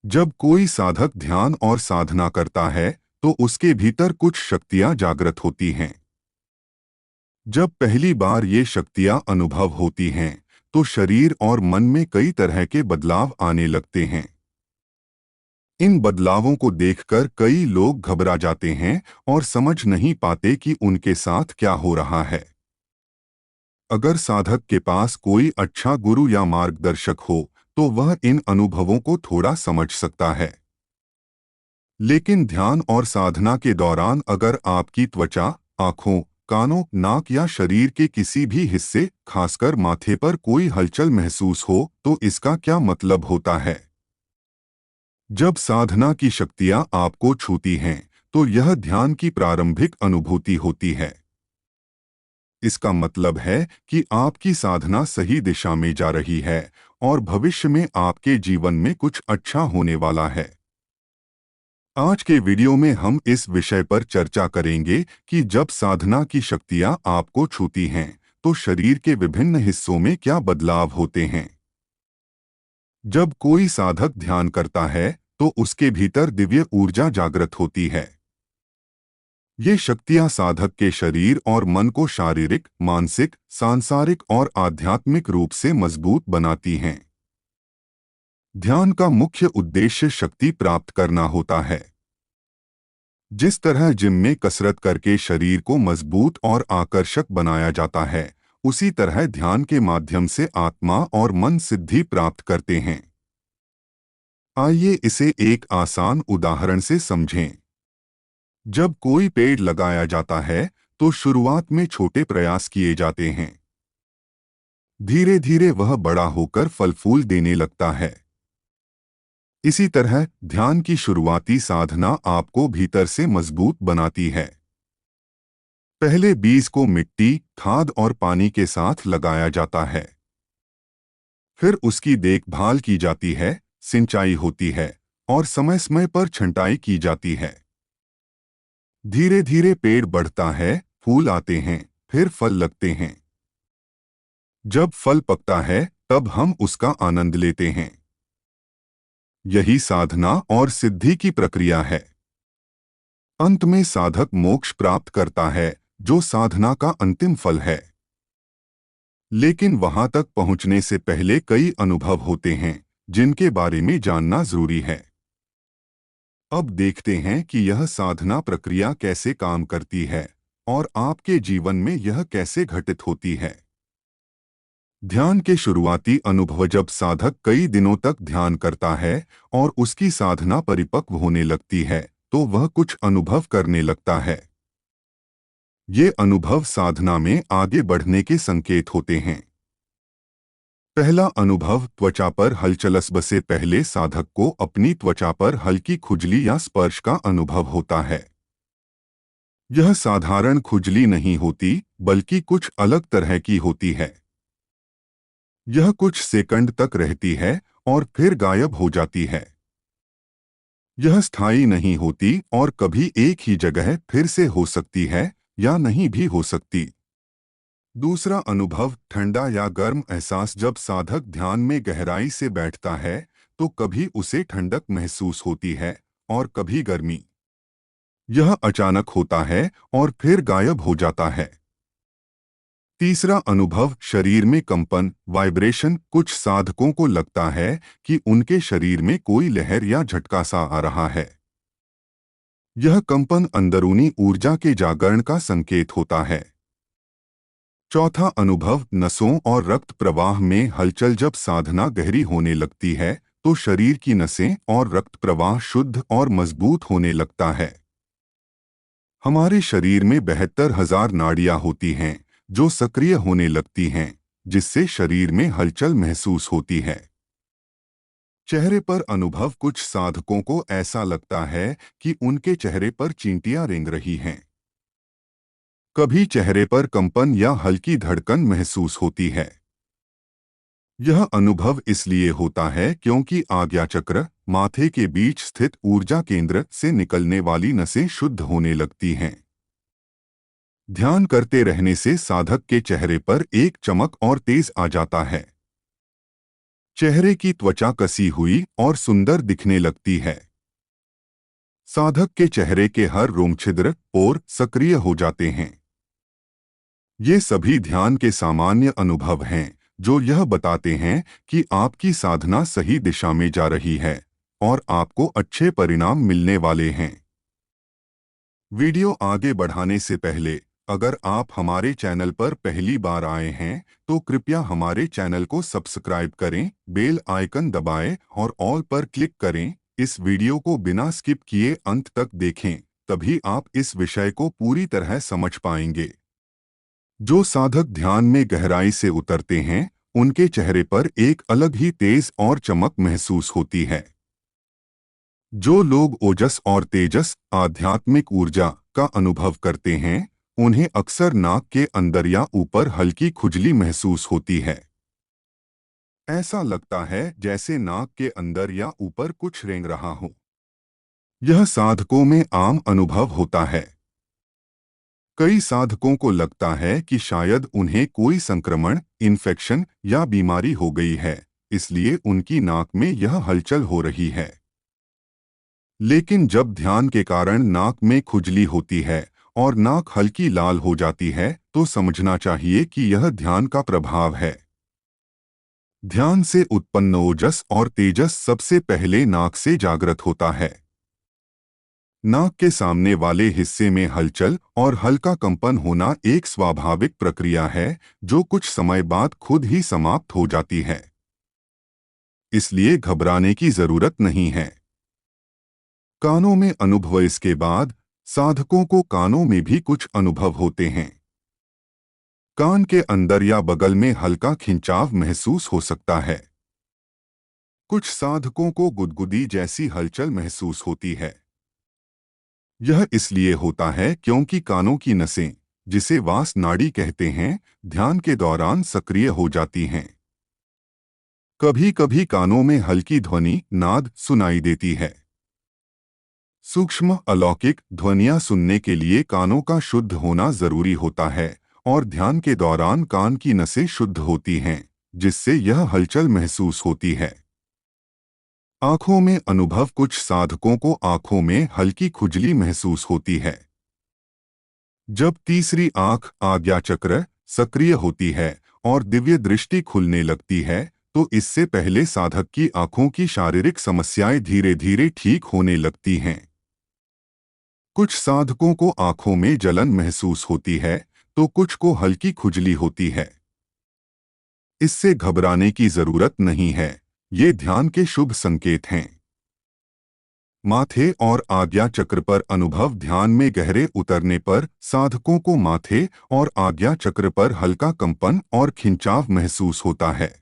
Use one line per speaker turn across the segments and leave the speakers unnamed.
जब कोई साधक ध्यान और साधना करता है तो उसके भीतर कुछ शक्तियां जागृत होती हैं। जब पहली बार ये शक्तियां अनुभव होती हैं तो शरीर और मन में कई तरह के बदलाव आने लगते हैं। इन बदलावों को देखकर कई लोग घबरा जाते हैं और समझ नहीं पाते कि उनके साथ क्या हो रहा है। अगर साधक के पास कोई अच्छा गुरु या मार्गदर्शक हो तो वह इन अनुभवों को थोड़ा समझ सकता है। लेकिन ध्यान और साधना के दौरान अगर आपकी त्वचा, आंखों, कानों, नाक या शरीर के किसी भी हिस्से, खासकर माथे पर कोई हलचल महसूस हो तो इसका क्या मतलब होता है? जब साधना की शक्तियां आपको छूती हैं तो यह ध्यान की प्रारंभिक अनुभूति होती है। इसका मतलब है कि आपकी साधना सही दिशा में जा रही है और भविष्य में आपके जीवन में कुछ अच्छा होने वाला है। आज के वीडियो में हम इस विषय पर चर्चा करेंगे कि जब साधना की शक्तियां आपको छूती हैं तो शरीर के विभिन्न हिस्सों में क्या बदलाव होते हैं। जब कोई साधक ध्यान करता है तो उसके भीतर दिव्य ऊर्जा जागृत होती है। ये शक्तियां साधक के शरीर और मन को शारीरिक, मानसिक, सांसारिक और आध्यात्मिक रूप से मजबूत बनाती हैं। ध्यान का मुख्य उद्देश्य शक्ति प्राप्त करना होता है। जिस तरह जिम में कसरत करके शरीर को मजबूत और आकर्षक बनाया जाता है, उसी तरह ध्यान के माध्यम से आत्मा और मन सिद्धि प्राप्त करते हैं। आइए इसे एक आसान उदाहरण से समझें। जब कोई पेड़ लगाया जाता है तो शुरुआत में छोटे प्रयास किए जाते हैं। धीरे धीरे वह बड़ा होकर फल फूल देने लगता है। इसी तरह ध्यान की शुरुआती साधना आपको भीतर से मजबूत बनाती है। पहले बीज को मिट्टी, खाद और पानी के साथ लगाया जाता है। फिर उसकी देखभाल की जाती है, सिंचाई होती है और समय समय पर छंटाई की जाती है। धीरे धीरे पेड़ बढ़ता है, फूल आते हैं, फिर फल लगते हैं। जब फल पकता है तब हम उसका आनंद लेते हैं। यही साधना और सिद्धि की प्रक्रिया है। अंत में साधक मोक्ष प्राप्त करता है, जो साधना का अंतिम फल है। लेकिन वहां तक पहुंचने से पहले कई अनुभव होते हैं जिनके बारे में जानना जरूरी है। अब देखते हैं कि यह साधना प्रक्रिया कैसे काम करती है और आपके जीवन में यह कैसे घटित होती है। ध्यान के शुरुआती अनुभव। जब साधक कई दिनों तक ध्यान करता है और उसकी साधना परिपक्व होने लगती है तो वह कुछ अनुभव करने लगता है। ये अनुभव साधना में आगे बढ़ने के संकेत होते हैं। पहला अनुभव त्वचा पर हलचल। से पहले साधक को अपनी त्वचा पर हल्की खुजली या स्पर्श का अनुभव होता है। यह साधारण खुजली नहीं होती बल्कि कुछ अलग तरह की होती है। यह कुछ सेकंड तक रहती है और फिर गायब हो जाती है। यह स्थायी नहीं होती और कभी एक ही जगह फिर से हो सकती है या नहीं भी हो सकती। दूसरा अनुभव ठंडा या गर्म एहसास। जब साधक ध्यान में गहराई से बैठता है तो कभी उसे ठंडक महसूस होती है और कभी गर्मी। यह अचानक होता है और फिर गायब हो जाता है। तीसरा अनुभव शरीर में कंपन, वाइब्रेशन। कुछ साधकों को लगता है कि उनके शरीर में कोई लहर या झटका सा आ रहा है। यह कंपन अंदरूनी ऊर्जा के जागरण का संकेत होता है। चौथा अनुभव नसों और रक्त प्रवाह में हलचल। जब साधना गहरी होने लगती है तो शरीर की नसें और रक्त प्रवाह शुद्ध और मजबूत होने लगता है। हमारे शरीर में 72,000 नाड़ियां होती हैं जो सक्रिय होने लगती हैं, जिससे शरीर में हलचल महसूस होती है। चेहरे पर अनुभव। कुछ साधकों को ऐसा लगता है कि उनके चेहरे पर चींटियां रेंग रही हैं। कभी चेहरे पर कंपन या हल्की धड़कन महसूस होती है। यह अनुभव इसलिए होता है क्योंकि आज्ञाचक्र, माथे के बीच स्थित ऊर्जा केंद्र से निकलने वाली नसें शुद्ध होने लगती हैं। ध्यान करते रहने से साधक के चेहरे पर एक चमक और तेज आ जाता है। चेहरे की त्वचा कसी हुई और सुंदर दिखने लगती है। साधक के चेहरे के हर रोमछिद्र और सक्रिय हो जाते हैं। ये सभी ध्यान के सामान्य अनुभव हैं जो यह बताते हैं कि आपकी साधना सही दिशा में जा रही है और आपको अच्छे परिणाम मिलने वाले हैं। वीडियो आगे बढ़ाने से पहले अगर आप हमारे चैनल पर पहली बार आए हैं तो कृपया हमारे चैनल को सब्सक्राइब करें, बेल आइकन दबाएं और ऑल पर क्लिक करें। इस वीडियो को बिना स्किप किए अंत तक देखें, तभी आप इस विषय को पूरी तरह समझ पाएंगे। जो साधक ध्यान में गहराई से उतरते हैं, उनके चेहरे पर एक अलग ही तेज और चमक महसूस होती है। जो लोग ओजस और तेजस, आध्यात्मिक ऊर्जा का अनुभव करते हैं, उन्हें अक्सर नाक के अंदर या ऊपर हल्की खुजली महसूस होती है। ऐसा लगता है जैसे नाक के अंदर या ऊपर कुछ रेंग रहा हो। यह साधकों में आम अनुभव होता है। कई साधकों को लगता है कि शायद उन्हें कोई संक्रमण, इन्फेक्शन या बीमारी हो गई है, इसलिए उनकी नाक में यह हलचल हो रही है। लेकिन जब ध्यान के कारण नाक में खुजली होती है और नाक हल्की लाल हो जाती है, तो समझना चाहिए कि यह ध्यान का प्रभाव है। ध्यान से उत्पन्न ओजस और तेजस सबसे पहले नाक से जागृत होता है। नाक के सामने वाले हिस्से में हलचल और हल्का कंपन होना एक स्वाभाविक प्रक्रिया है जो कुछ समय बाद खुद ही समाप्त हो जाती है। इसलिए घबराने की जरूरत नहीं है। कानों में अनुभव। इसके बाद साधकों को कानों में भी कुछ अनुभव होते हैं। कान के अंदर या बगल में हल्का खिंचाव महसूस हो सकता है। कुछ साधकों को गुदगुदी जैसी हलचल महसूस होती है। यह इसलिए होता है क्योंकि कानों की नसें, जिसे वास नाड़ी कहते हैं, ध्यान के दौरान सक्रिय हो जाती हैं। कभी कभी कानों में हल्की ध्वनि, नाद सुनाई देती है। सूक्ष्म अलौकिक ध्वनियां सुनने के लिए कानों का शुद्ध होना जरूरी होता है और ध्यान के दौरान कान की नसें शुद्ध होती हैं, जिससे यह हलचल महसूस होती है। आंखों में अनुभव। कुछ साधकों को आंखों में हल्की खुजली महसूस होती है। जब तीसरी आंख, आज्ञा चक्र, सक्रिय होती है और दिव्य दृष्टि खुलने लगती है, तो इससे पहले साधक की आंखों की शारीरिक समस्याएं धीरे धीरे ठीक होने लगती हैं। कुछ साधकों को आंखों में जलन महसूस होती है, तो कुछ को हल्की खुजली होती है। इससे घबराने की जरूरत नहीं है, ये ध्यान के शुभ संकेत हैं। माथे और आज्ञा चक्र पर अनुभव। ध्यान में गहरे उतरने पर साधकों को माथे और आज्ञा चक्र पर हल्का कंपन और खिंचाव महसूस होता है।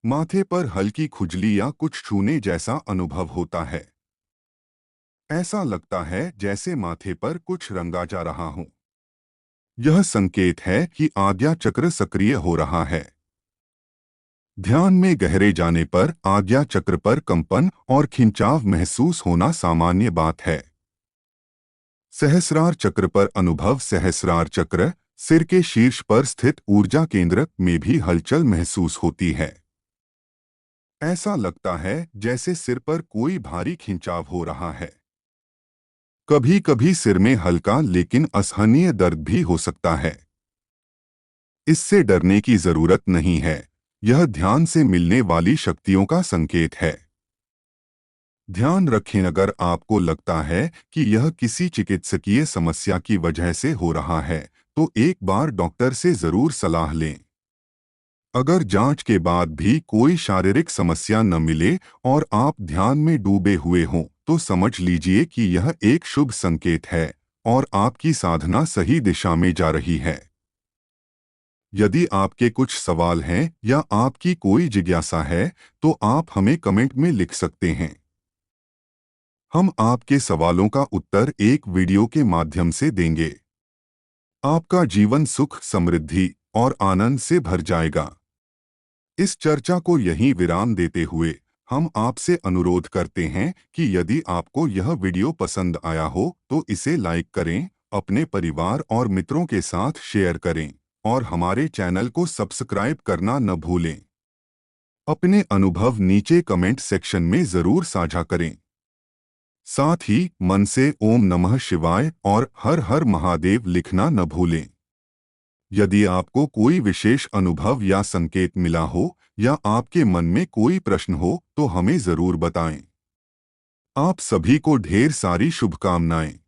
माथे पर हल्की खुजली या कुछ छूने जैसा अनुभव होता है। ऐसा लगता है जैसे माथे पर कुछ रंगा जा रहा हो। यह संकेत है कि आज्ञा चक्र सक्रिय हो रहा है। ध्यान में गहरे जाने पर आज्ञा चक्र पर कंपन और खिंचाव महसूस होना सामान्य बात है। सहस्रार चक्र पर अनुभव। सहस्रार चक्र, सिर के शीर्ष पर स्थित ऊर्जा केंद्र, में भी हलचल महसूस होती है। ऐसा लगता है जैसे सिर पर कोई भारी खिंचाव हो रहा है। कभी कभी सिर में हल्का लेकिन असहनीय दर्द भी हो सकता है। इससे डरने की जरूरत नहीं है, यह ध्यान से मिलने वाली शक्तियों का संकेत है। ध्यान रखें, अगर आपको लगता है कि यह किसी चिकित्सकीय समस्या की वजह से हो रहा है, तो एक बार डॉक्टर से जरूर सलाह लें। अगर जांच के बाद भी कोई शारीरिक समस्या न मिले और आप ध्यान में डूबे हुए हों, तो समझ लीजिए कि यह एक शुभ संकेत है और आपकी साधना सही दिशा में जा रही है। यदि आपके कुछ सवाल हैं या आपकी कोई जिज्ञासा है, तो आप हमें कमेंट में लिख सकते हैं। हम आपके सवालों का उत्तर एक वीडियो के माध्यम से देंगे। आपका जीवन सुख, समृद्धि और आनंद से भर जाएगा। इस चर्चा को यहीं विराम देते हुए हम आपसे अनुरोध करते हैं कि यदि आपको यह वीडियो पसंद आया हो तो इसे लाइक करें, अपने परिवार और मित्रों के साथ शेयर करें और हमारे चैनल को सब्सक्राइब करना न भूलें। अपने अनुभव नीचे कमेंट सेक्शन में जरूर साझा करें। साथ ही मन से ओम नमः शिवाय और हर हर महादेव लिखना न भूलें। यदि आपको कोई विशेष अनुभव या संकेत मिला हो या आपके मन में कोई प्रश्न हो तो हमें जरूर बताएं। आप सभी को ढेर सारी शुभकामनाएं।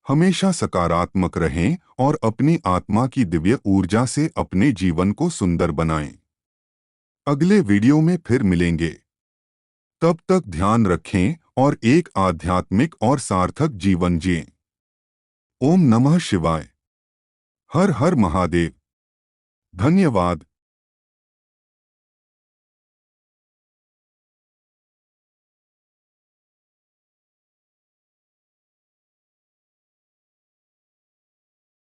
हमेशा सकारात्मक रहें और अपनी आत्मा की दिव्य ऊर्जा से अपने जीवन को सुंदर बनाएं। अगले वीडियो में फिर मिलेंगे। तब तक ध्यान रखें और एक आध्यात्मिक और सार्थक जीवन जिएं। ओम नमः शिवाय। हर हर महादेव। धन्यवाद।